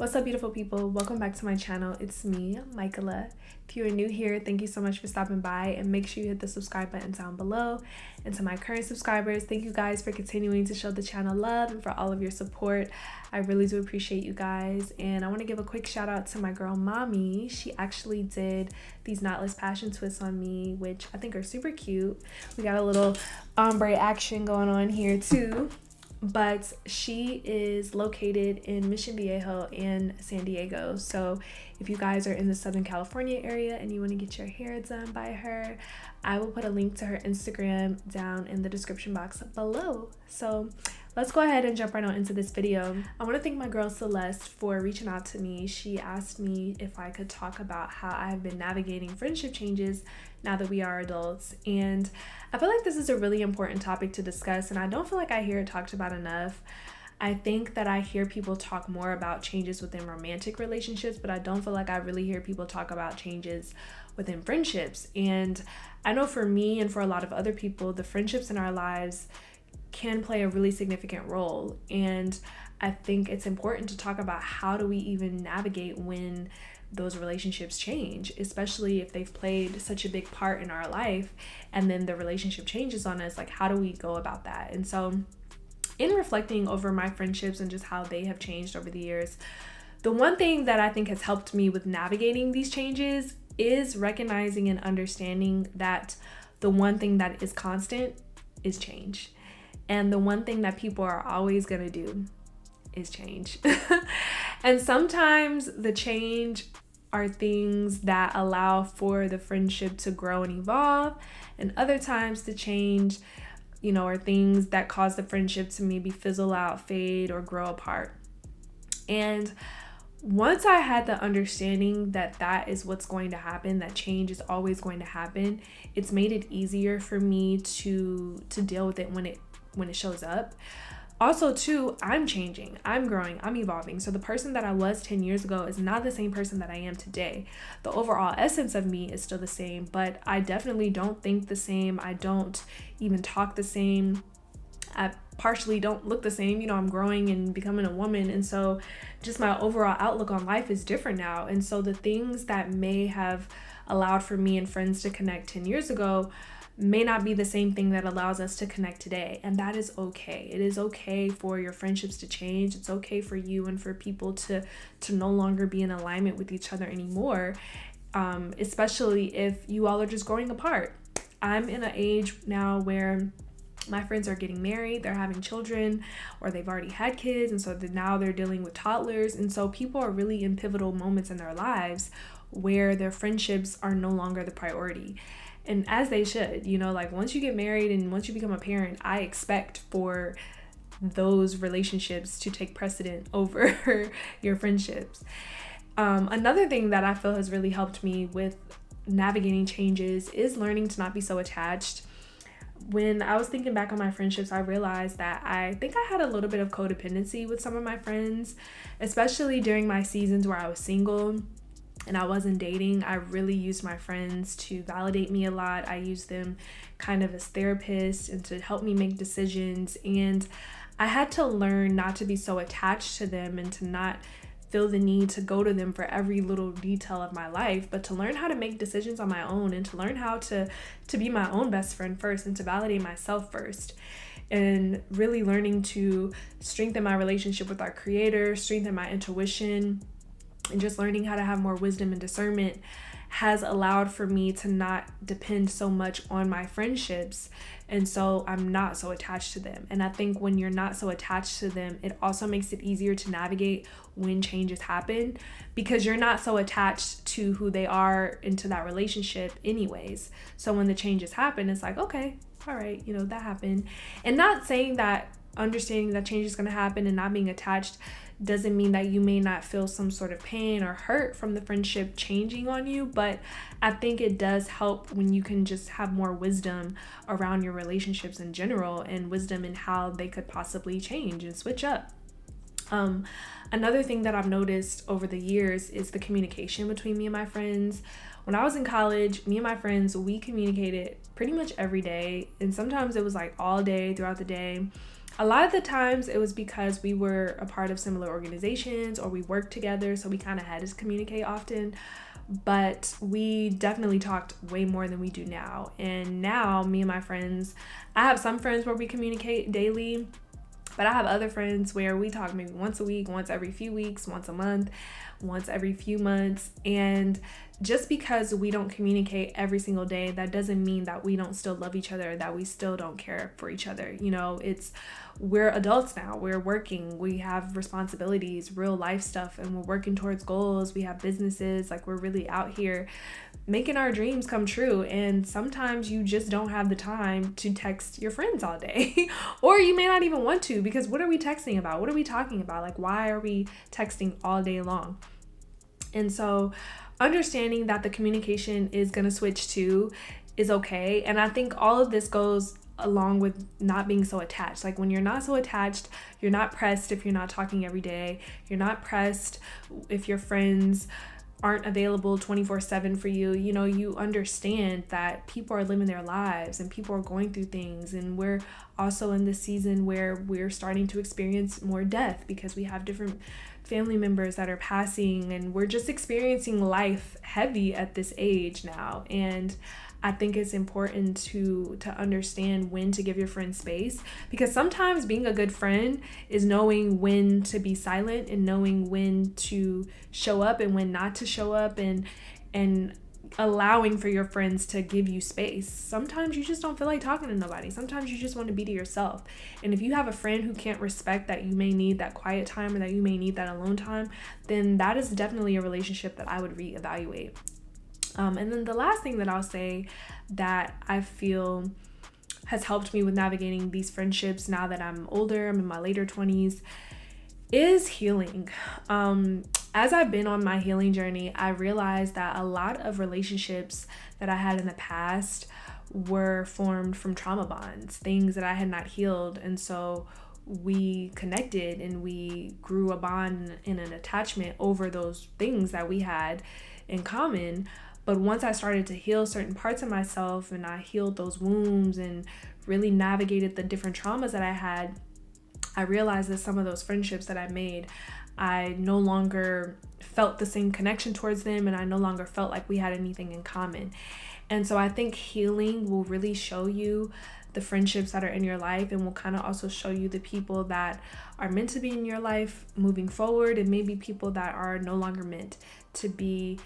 What's up, beautiful people? Welcome back to my channel. It's me, Michaela. If you are new here, thank you so much for stopping by, and make sure you hit the subscribe button down below. And to my current subscribers, thank you guys for continuing to show the channel love and for all of your support. I really do appreciate you guys. And I want to give a quick shout out to my girl Mommy. She actually did these knotless passion twists on me, which I think are super cute. We got a little ombre action going on here too. But she is located in Mission Viejo and San Diego. So if you guys are in the Southern California area and you want to get your hair done by her, I will put a link to her Instagram down in the description box below. So let's go ahead and jump right on into this video. I want to thank my girl Celeste for reaching out to me. She asked me if I could talk about how I have been navigating friendship changes now that we are adults. And I feel like this is a really important topic to discuss, and I don't feel like I hear it talked about enough. I think that I hear people talk more about changes within romantic relationships, but I don't feel like I really hear people talk about changes within friendships. And I know for me and for a lot of other people, the friendships in our lives can play a really significant role. And I think it's important to talk about how do we even navigate when those relationships change, especially if they've played such a big part in our life and then the relationship changes on us. Like, how do we go about that? And so in reflecting over my friendships and just how they have changed over the years, the one thing that I think has helped me with navigating these changes is recognizing and understanding that the one thing that is constant is change. And the one thing that people are always going to do is change. And sometimes the change are things that allow for the friendship to grow and evolve, and other times the change, are things that cause the friendship to maybe fizzle out, fade, or grow apart. And once I had the understanding that that is what's going to happen, that change is always going to happen, it's made it easier for me to deal with it when it shows up. Also, too, I'm changing, I'm growing, I'm evolving. So the person that I was 10 years ago is not the same person that I am today. The overall essence of me is still the same, but I definitely don't think the same. I don't even talk the same. I partially don't look the same. I'm growing and becoming a woman. And so just my overall outlook on life is different now. And so the things that may have allowed for me and friends to connect 10 years ago may not be the same thing that allows us to connect today. And that is okay. It is okay for your friendships to change. It's okay for you and for people to no longer be in alignment with each other anymore, especially if you all are just growing apart. I'm in an age now where my friends are getting married, they're having children, or they've already had kids, and so now they're dealing with toddlers. And so people are really in pivotal moments in their lives where their friendships are no longer the priority. And as they should, like once you get married and once you become a parent, I expect for those relationships to take precedent over your friendships. Another thing that I feel has really helped me with navigating changes is learning to not be so attached. When I was thinking back on my friendships, I realized that I think I had a little bit of codependency with some of my friends, especially during my seasons where I was single and I wasn't dating. I really used my friends to validate me a lot. I used them kind of as therapists and to help me make decisions. And I had to learn not to be so attached to them and to not feel the need to go to them for every little detail of my life, but to learn how to make decisions on my own and to learn how to be my own best friend first and to validate myself first. And really learning to strengthen my relationship with our Creator, strengthen my intuition, and just learning how to have more wisdom and discernment has allowed for me to not depend so much on my friendships. And so I'm not so attached to them. And I think when you're not so attached to them, it also makes it easier to navigate when changes happen, because you're not so attached to who they are into that relationship anyways. So when the changes happen, it's like, okay, all right, that happened. And not saying that understanding that change is going to happen and not being attached doesn't mean that you may not feel some sort of pain or hurt from the friendship changing on you, but I think it does help when you can just have more wisdom around your relationships in general and wisdom in how they could possibly change and switch up. Another thing that I've noticed over the years is the communication between me and my friends. When I was in college, me and my friends, we communicated pretty much every day, and sometimes it was like all day throughout the day. A lot of the times it was because we were a part of similar organizations or we worked together, so we kind of had to communicate often. But we definitely talked way more than we do now. And now me and my friends, I have some friends where we communicate daily, but I have other friends where we talk maybe once a week, once every few weeks, once a month, once every few months. And just because we don't communicate every single day, that doesn't mean that we don't still love each other, that we still don't care for each other. We're adults now, we're working, we have responsibilities, real life stuff, and we're working towards goals. We have businesses, like we're really out here making our dreams come true. And sometimes you just don't have the time to text your friends all day or you may not even want to, because what are we texting about? What are we talking about? Like, why are we texting all day long? And so understanding that the communication is going to switch too is okay. And I think all of this goes along with not being so attached. Like, when you're not so attached, you're not pressed if you're not talking every day. You're not pressed if your friends aren't available 24/7 for you. You understand that people are living their lives and people are going through things. And we're also in this season where we're starting to experience more death because we have different family members that are passing, and we're just experiencing life heavy at this age now. And I think it's important to understand when to give your friends space, because sometimes being a good friend is knowing when to be silent and knowing when to show up and when not to show up, and allowing for your friends to give you space. Sometimes you just don't feel like talking to nobody. Sometimes you just want to be to yourself. And if you have a friend who can't respect that you may need that quiet time or that you may need that alone time, then that is definitely a relationship that I would reevaluate. And then the last thing that I'll say that I feel has helped me with navigating these friendships now that I'm older, I'm in my later 20s, is healing. As I've been on my healing journey, I realized that a lot of relationships that I had in the past were formed from trauma bonds, things that I had not healed. And so we connected and we grew a bond and an attachment over those things that we had in common. But once I started to heal certain parts of myself and I healed those wounds and really navigated the different traumas that I had, I realized that some of those friendships that I made, I no longer felt the same connection towards them, and I no longer felt like we had anything in common. And so I think healing will really show you the friendships that are in your life, and will kind of also show you the people that are meant to be in your life moving forward, and maybe people that are no longer meant to be,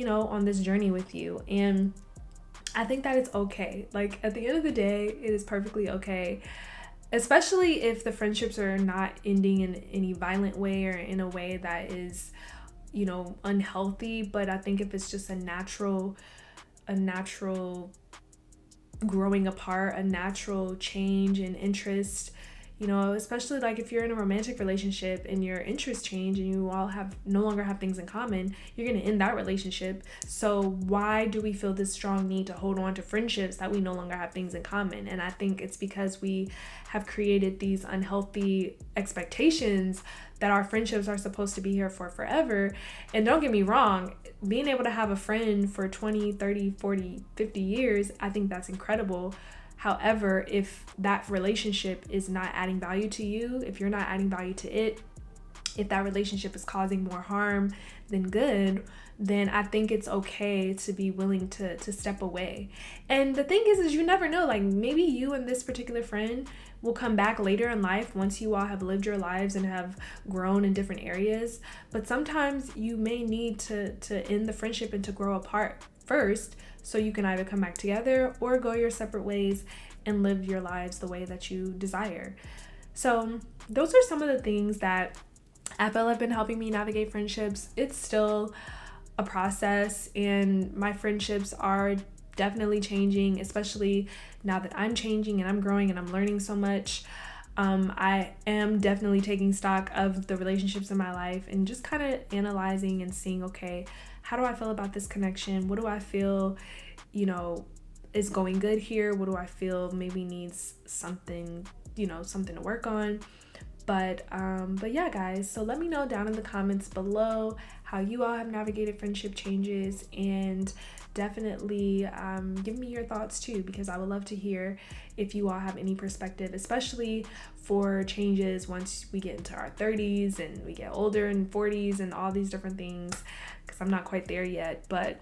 on this journey with you. And I think that it's okay. Like, at the end of the day, it is perfectly okay, especially if the friendships are not ending in any violent way or in a way that is, unhealthy. But I think if it's just a natural growing apart, a natural change in interest, especially like if you're in a romantic relationship and your interests change and you all no longer have things in common, you're going to end that relationship. So why do we feel this strong need to hold on to friendships that we no longer have things in common? And I think it's because we have created these unhealthy expectations that our friendships are supposed to be here for forever. And don't get me wrong, being able to have a friend for 20, 30, 40, 50 years, I think that's incredible. However, if that relationship is not adding value to you, if you're not adding value to it, if that relationship is causing more harm than good, then I think it's okay to be willing to step away. And the thing is you never know, like maybe you and this particular friend will come back later in life once you all have lived your lives and have grown in different areas. But sometimes you may need to end the friendship and to grow apart first, so you can either come back together or go your separate ways and live your lives the way that you desire. So those are some of the things that I feel have been helping me navigate friendships. It's still a process, and my friendships are definitely changing, especially now that I'm changing and I'm growing and I'm learning so much. I am definitely taking stock of the relationships in my life and just kind of analyzing and seeing, okay, how do I feel about this connection? What do I feel, is going good here? What do I feel maybe needs something to work on? But yeah, guys, so let me know down in the comments below how you all have navigated friendship changes, and definitely give me your thoughts too, because I would love to hear if you all have any perspective, especially for changes once we get into our 30s and we get older, and 40s and all these different things, because I'm not quite there yet, but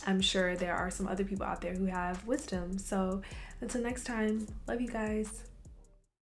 I'm sure there are some other people out there who have wisdom. So until next time, love you guys.